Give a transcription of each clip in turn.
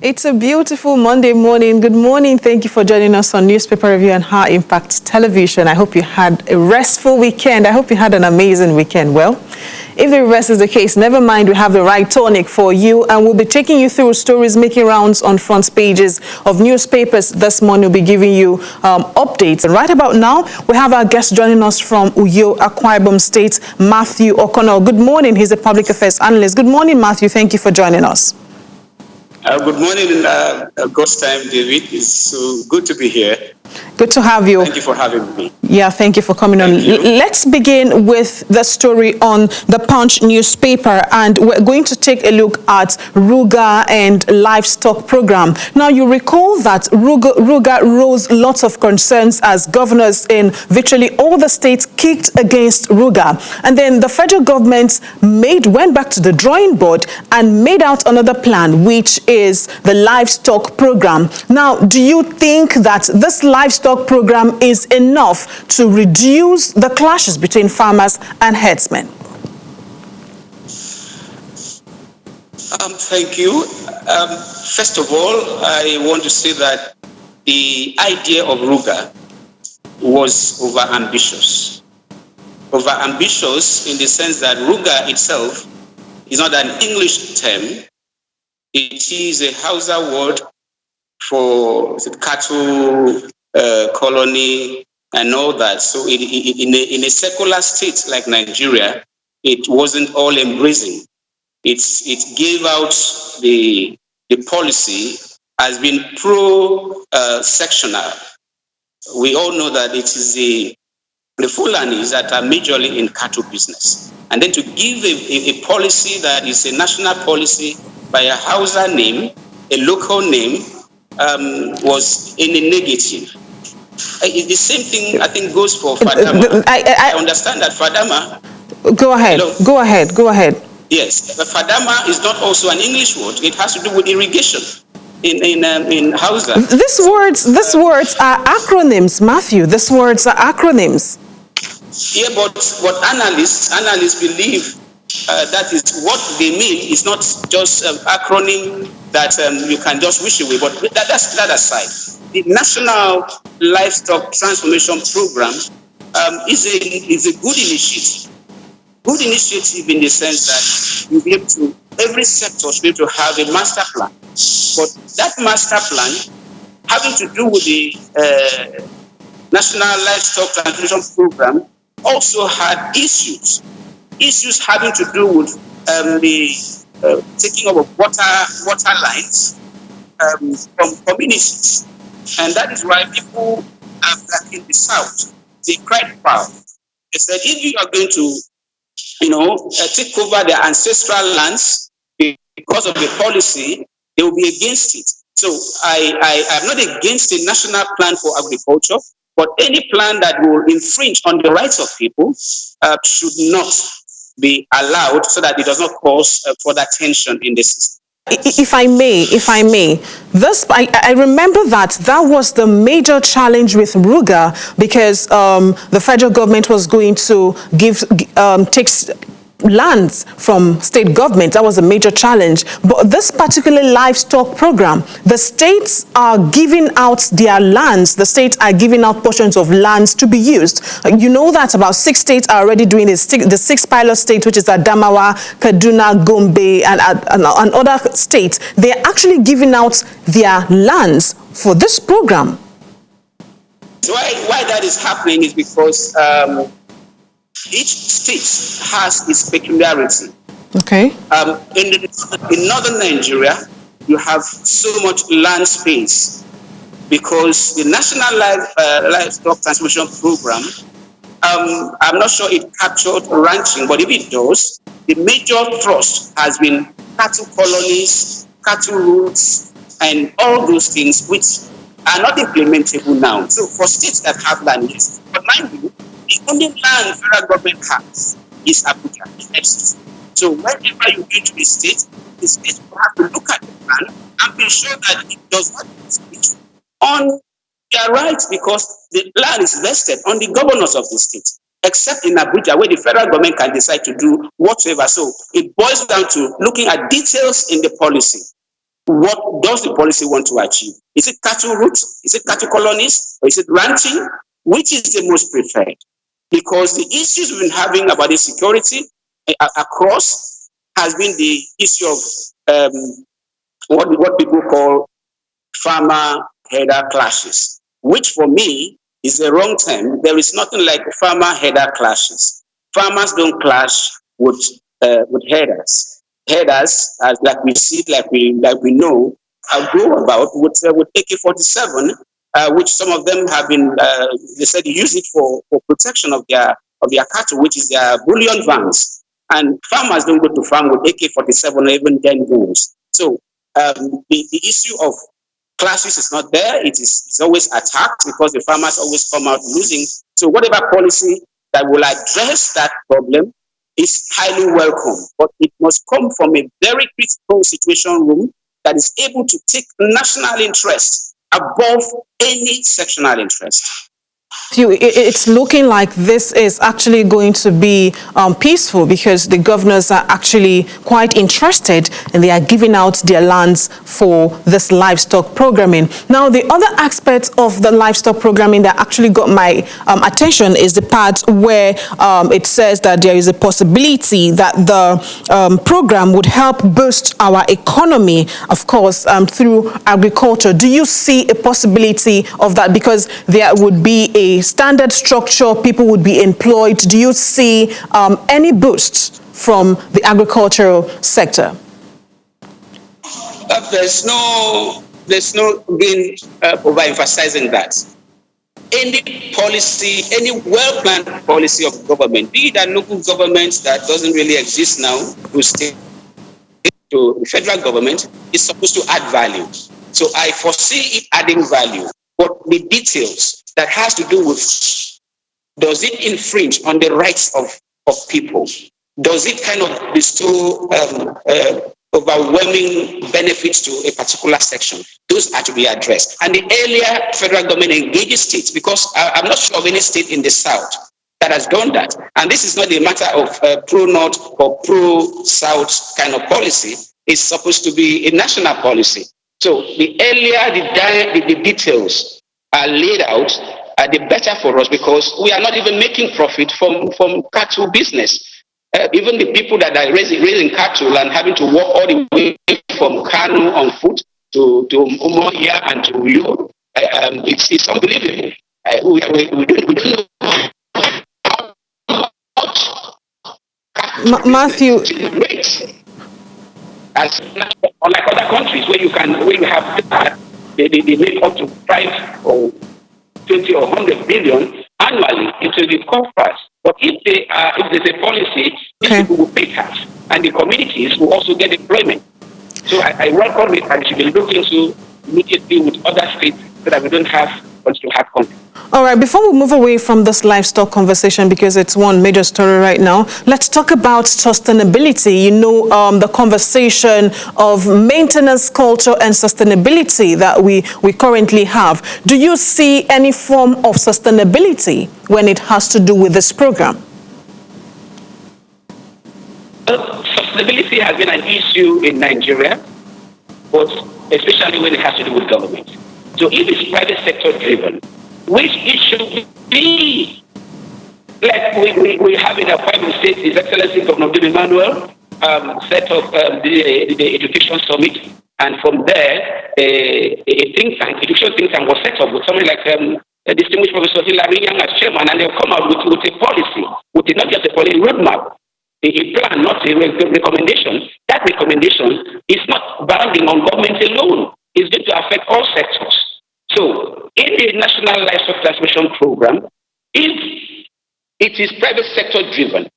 It's a beautiful Monday morning. Good morning. Thank you for joining us on Newspaper Review and High Impact Television. I hope you had a restful weekend. I hope you had an amazing weekend. Well, if the reverse is the case, never mind, we have the right tonic for you, and we'll be taking you through stories making rounds on front pages of newspapers. This morning we'll be giving you updates. And right about now, we have our guest joining us from Uyo, Akwa Ibom State, Matthew O'Connell. Good morning. He's a public affairs analyst. Good morning, Matthew. Thank you for joining us. Good morning, Ghost Time, David. It's so good to be here. Good to have you. Thank you for having me. Yeah, thank you for coming on. Let's begin with the story on the Punch newspaper, and we're going to take a look at Ruga and livestock program. Now, you recall that Ruga rose lots of concerns as governors in virtually all the states kicked against Ruga. And then the federal government went back to the drawing board and made out another plan, which is the livestock program. Now, do you think that this livestock program is enough to reduce the clashes between farmers and herdsmen? Thank you. First of all, I want to say that the idea of Ruga was over-ambitious. Over-ambitious in the sense that Ruga itself is not an English term. It is a Hausa word for cattle colony and all that. So in a secular state like Nigeria, it wasn't all embracing. It gave out the policy as being pro-sectional. We all know that it is the Fulanis that are majorly in cattle business. And then to give a policy that is a national policy by a Hausa name, a local name, was in a negative. The same thing, I think, goes for Fadama. I understand that Fadama... Go ahead. Hello? Go ahead. Yes, but Fadama is not also an English word. It has to do with irrigation in Hausa. These words are acronyms, Matthew. These words are acronyms. Yeah, but what analysts believe that is what they mean is not just an acronym that you can just wish away. But that's that aside. The National Livestock Transformation Program is a good initiative. Good initiative in the sense that you'll be able to, every sector should be able to have a master plan. But that master plan having to do with the National Livestock Transformation Program also had issues having to do with the taking over water lines from communities. And that is why people in the South, they cried foul. They said, if you are going to, take over their ancestral lands because of the policy, they will be against it. So I am not against the national plan for agriculture, but any plan that will infringe on the rights of people should not be allowed so that it does not cause further tension in the system. If I may, I remember that was the major challenge with Ruga, because the federal government was going to take lands from state government. That was a major challenge. But this particular livestock program, the states are giving out their lands. The states are giving out portions of lands to be used. You know that about 6 states are already doing this. The 6 pilot states, which is Adamawa, Kaduna, Gombe, and other states, they're actually giving out their lands for this program. Why that is happening is because each state has its peculiarity. Okay. In northern Nigeria, you have so much land space because the National Livestock Transformation Program, I'm not sure it captured ranching, but if it does, the major thrust has been cattle colonies, cattle routes, and all those things which are not implementable now. So for states that have land, yes. But mind you, the only land federal government has is Abuja, in FCC. So whenever you go to the state will have to look at the plan and be sure that it does not infringe on their rights, because the land is vested on the governors of the state, except in Abuja, where the federal government can decide to do whatever. So it boils down to looking at details in the policy. what does the policy want to achieve? Is it cattle route? Is it cattle colonies? Or is it ranching? Which is the most preferred? Because the issues we've been having about the security across has been the issue of what people call farmer header clashes, which for me is the wrong term. There is nothing like farmer header clashes. Farmers don't clash with headers. Headers, as like we see, like we know, go about with AK-47, which some of them have been. They said use it for protection of their cattle, which is their bullion vans. And farmers don't go to farm with AK-47 or even 10 guns. So the issue of clashes is not there. It's always attacked because the farmers always come out losing. So whatever policy that will address that problem is highly welcome, but it must come from a very critical situation room that is able to take national interest above any sectional interest. It's looking like this is actually going to be peaceful because the governors are actually quite interested and they are giving out their lands for this livestock programming. Now, the other aspect of the livestock programming that actually got my attention is the part where it says that there is a possibility that the program would help boost our economy, of course, through agriculture. Do you see a possibility of that? Because there would be a standard structure, people would be employed. Do you see any boosts from the agricultural sector? There's no being overemphasizing that. Any policy, any well-planned policy of government, be it a local government that doesn't really exist now, to state, to the federal government, is supposed to add value. So I foresee it adding value. But the details that has to do with, does it infringe on the rights of people? Does it kind of bestow overwhelming benefits to a particular section? Those are to be addressed. And the earlier federal government engages states, because I'm not sure of any state in the South that has done that. And this is not a matter of pro-North or pro-South kind of policy. It's supposed to be a national policy. So the earlier the details are laid out, the better for us, because we are not even making profit from cattle business. Even the people that are raising cattle and having to walk all the way from Kano on foot to Umuahia and to Uyo, it's unbelievable. We don't know how Matthew. As unlike other countries where you have they make up to 5 or 20 or 100 billion annually into the coffers. But if there's a policy, these people will pay tax, and the communities will also get employment. So I welcome it, and it should be looked into immediately with other states so that we don't have to have conflict. All right, before we move away from this livestock conversation, because it's one major story right now, let's talk about sustainability. You know, the conversation of maintenance culture and sustainability that we currently have. Do you see any form of sustainability when it has to do with this program? Sustainability has been an issue in Nigeria, but especially when it has to do with government. So if it's private sector driven, which it should be, like we have in our private state, His Excellency Governor Bill Emmanuel set up the Education Summit, and from there a think tank, education think tank was set up with something like distinguished Professor Hilary Young as chairman, and they'll come out with a policy, with not just a policy roadmap, a plan, not a recommendation. That recommendation is not binding on government alone. It's going to affect all sectors. So, in the National Livestock Transmission Program, if it is private sector driven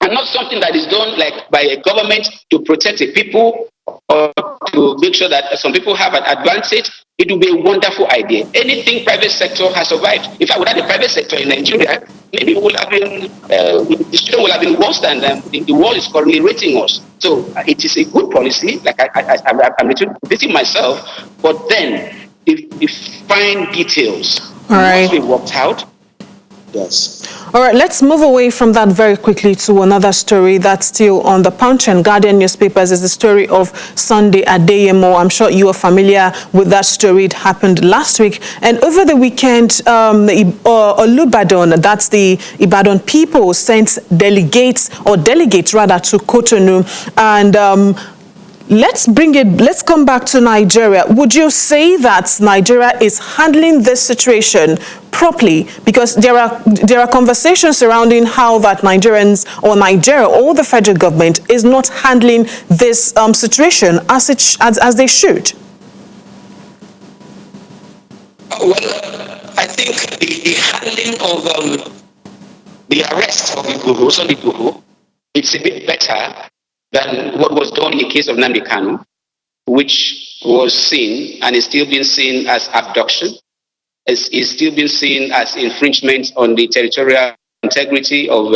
and not something that is done like by a government to protect the people or to make sure that some people have an advantage, it will be a wonderful idea. Anything private sector has survived. In fact, without the private sector in Nigeria, maybe it would have been the situation would have been worse than the world is currently rating us. So it is a good policy. Like I'm repeating myself, but then the fine details must be worked out. Yes. All right, let's move away from that very quickly to another story that's still on the Punch and Guardian newspapers. Is the story of Sunday Adeyemo. I'm sure you are familiar with that story. It happened last week. And over the weekend, Olubadan, that's the Ibadan people, sent delegates to Cotonou. And let's come back to Nigeria. Would you say that Nigeria is handling this situation properly? Because there are conversations surrounding how that Nigerians or Nigeria or the federal government is not handling this situation as they should. Well, I think the handling of the arrest of Igboho, it's a bit better than what was done in the case of Nnamdi Kanu, which was seen and is still being seen as abduction. Is still being seen as infringement on the territorial integrity of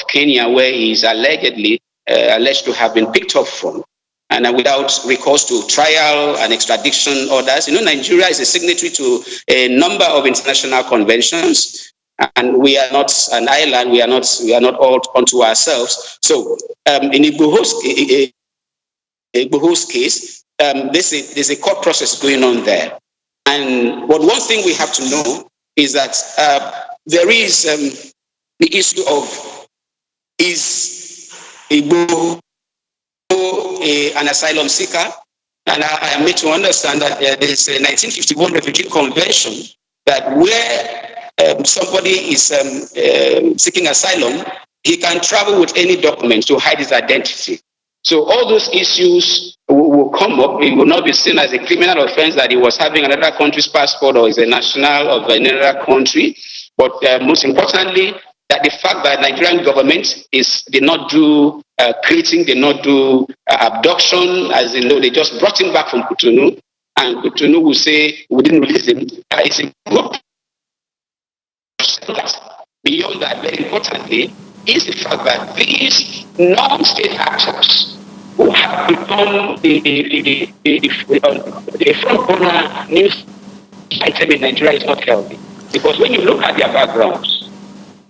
Kenya, where he is alleged to have been picked up from, and without recourse to trial and extradition orders. You know, Nigeria is a signatory to a number of international conventions, and we are not an island. We are not all unto ourselves. So, in Igboho's case, there's a court process going on there. And one thing we have to know is that there is the issue of, is Igboho an asylum seeker? And I am made to understand that there is a 1951 Refugee Convention that where somebody is seeking asylum, he can travel with any document to hide his identity. So all those issues will come up. It will not be seen as a criminal offense that he was having another country's passport or is a national of another country. But most importantly, that the fact that Nigerian government did not do abduction, as in, they just brought him back from Cotonou, and Cotonou will say we didn't release him. It's a group. Beyond that, very importantly, is the fact that these non-state actors who have become the front runner news item in Nigeria is not healthy. Because when you look at their backgrounds,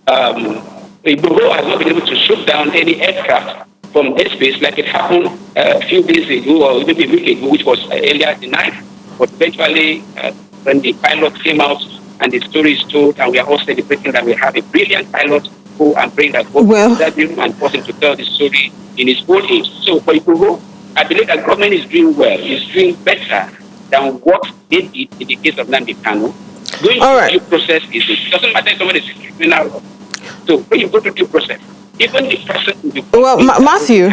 Igboho has not been able to shoot down any aircraft from airspace like it happened a few days ago or maybe a week ago, which was earlier tonight. But eventually, when the pilot came out and the story is told, and we are all celebrating that we have a brilliant pilot who I'm praying that God will serve him and force him to tell the story in his old age. So for Igboho, I believe that government is doing well, is doing better than what they did in the case of Nnamdi Kanu. Going through due process it doesn't matter if someone is a criminal. So when you go to due process, even the person Matthew.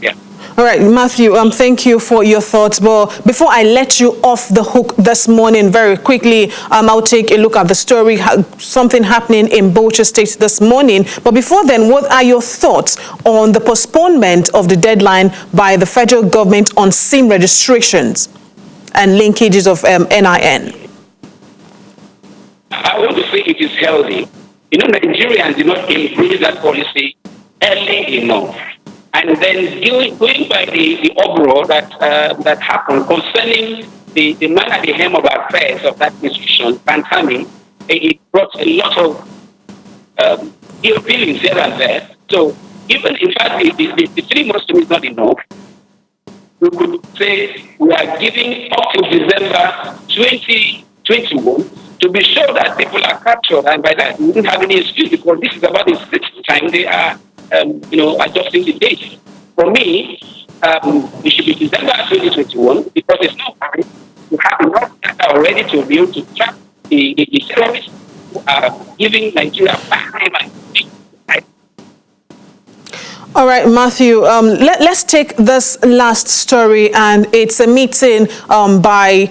Yeah. All right, Matthew, thank you for your thoughts. But before I let you off the hook this morning, very quickly, I'll take a look at the story, something happening in Bauchi State this morning. But before then, what are your thoughts on the postponement of the deadline by the federal government on SIM registrations and linkages of NIN? I want to say it is healthy. You know, Nigerians did not embrace that policy early enough. And then going by the uproar that happened concerning the man at the helm of affairs of that institution, Pantami, it brought a lot of ill feelings here and there. So even, in fact, the 3 months to me is not enough. We could say we are giving up to December 2021 to be sure that people are captured. And by that, we wouldn't have any excuse because this is about the 6th time they are adjusting the date. For me, it should be December 2021 because it's not hard to have enough data already to be able to track the terrorists who are giving Nigeria back time. All right, Matthew, let's take this last story, and it's a meeting by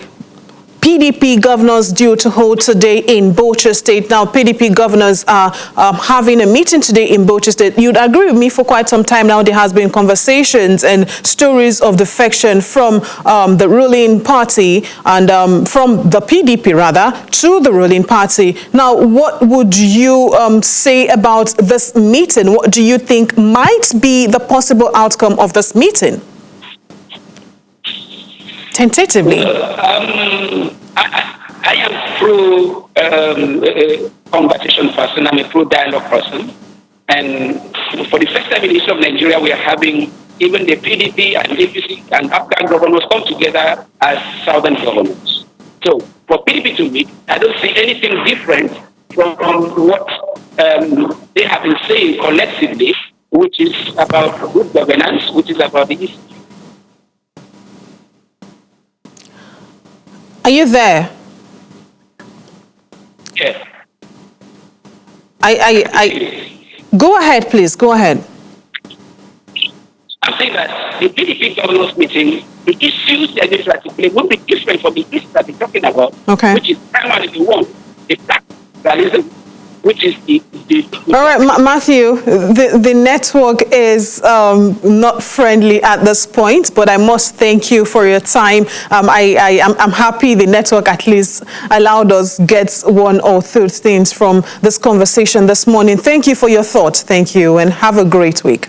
PDP governors due to hold today in Bauchi State. Now, PDP governors are having a meeting today in Bauchi State. You'd agree with me, for quite some time now, there has been conversations and stories of defection from the ruling party and from the PDP, rather, to the ruling party. Now, what would you say about this meeting? What do you think might be the possible outcome of this meeting? Tentatively. I am pro conversation person. I'm a pro dialogue person. And for the first time in the history of Nigeria, we are having even the PDP and APC and Afghan governors come together as southern governors. So for PDP to meet, I don't see anything different from what they have been saying collectively, which is about good governance, which is about the East. Are you there? Yeah. Go ahead, please. Go ahead. I'm saying that the PDP governors meeting, the issues they're going to articulate will be different from the issues that we're talking about, Okay. which is primarily the one, the pluralism, which is the All right, Matthew, the network is not friendly at this point, but I must thank you for your time. I'm happy the network at least allowed us get one or two things from this conversation this morning. Thank you for your thoughts. Thank you, and have a great week.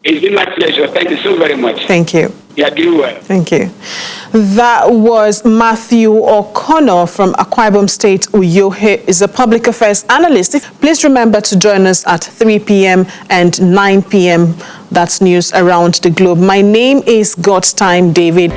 It's been my pleasure. Thank you so very much. Thank you. Yeah, do well. Thank you. That was Matthew O'Connor from Akwa Ibom State, Uyo. He is a public affairs analyst. Please remember to join us at 3 p.m. and 9 p.m. That's news around the globe. My name is God's Time David.